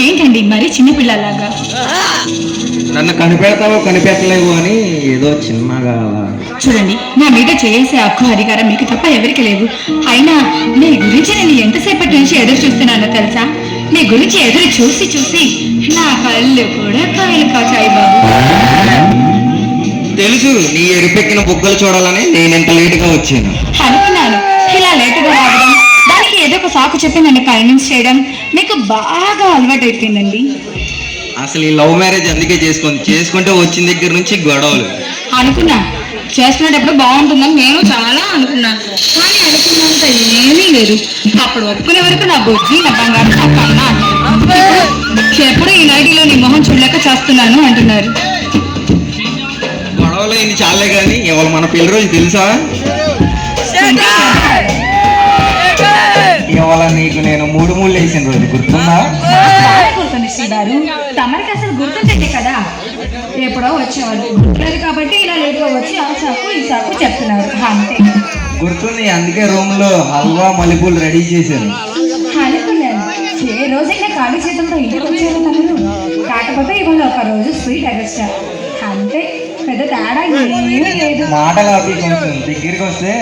ఏంటండి మరి చిన్నపిల్లలాగా? నన్ను కనిపెడతావో కనిపెట్టలేవు అని ఏదో చిన్నగా చూడండి, నా మీద చేసే హక్కు అధికారం మీకు తప్ప ఎవరికి లేవు. అయినా మీ గురించి నేను ఎంతసేపటి నుంచి ఎదురు చూస్తున్నానో తెలుసా? మీ గురించి ఎదురు చూసి చూసి నా కళ్ళు కూడా కాయలు కాచాయి బాబు. తెలుసు, నీ ఎరిపెక్కిన బుగ్గలు చూడాలని నేను ఇంత లేటుగా వచ్చాను అనుకున్నాను. ఇలా లేటుగా రావడం, దానికి ఏదో ఒక సాకు చెప్పి నన్ను కన్విన్స్ చేయడం మీకు బాగా అలవాటు అయిపోయిందండి. అసలు ఈ లవ్ మ్యారేజ్ అందుకే చేసుకుంటే వచ్చిన దగ్గర నుంచి గొడవలు. అనుకున్నా చేసుకునేటప్పుడు బాగుంటుందని నేను చాలా అనుకున్నాను, కానీ అనుకున్నంత ఏమీ లేదు. అప్పుడు ఒప్పుకునే వరకు నా బొజ్జి నా బంగారు నా కన్నా అన్నారు. ఎప్పుడు ఈ నైటీలో నీ మొహం చూడలేక చేస్తున్నాను అంటున్నారు. గొడవలు ఇన్ని చాలే కానీ ఇవాళ మన పెళ్లి రోజు తెలుసా? ఇవాళ నీకు నేను 3 మూళ్ళు వేసిన రోజు గుర్తుందా? గారు తమరికి అసలు గుర్తుంటే కదా ఎప్పుడో వచ్చేవాళ్ళు. గుర్తులేదు కాబట్టి ఇలా లేటుగా వచ్చి ఆ సాకు ఈ సాకు చెప్తున్నారు అంతే. గుర్తుంది, అందుకే రూమ్ లో హల్వా మల్లెపూలు రెడీ చేశాను. అనుకున్నాను ఏ రోజైనా ఖాళీ చేతంతో ఇంటికి వచ్చారు తమరు. కాకపోతే ఇవాళ ఒక రోజు స్వీట్ ఎగస్ట్రా అంతే, పెద్ద తేడా ఏమీ లేదు. మాటలు అవి కొంచెం దగ్గరికి వస్తే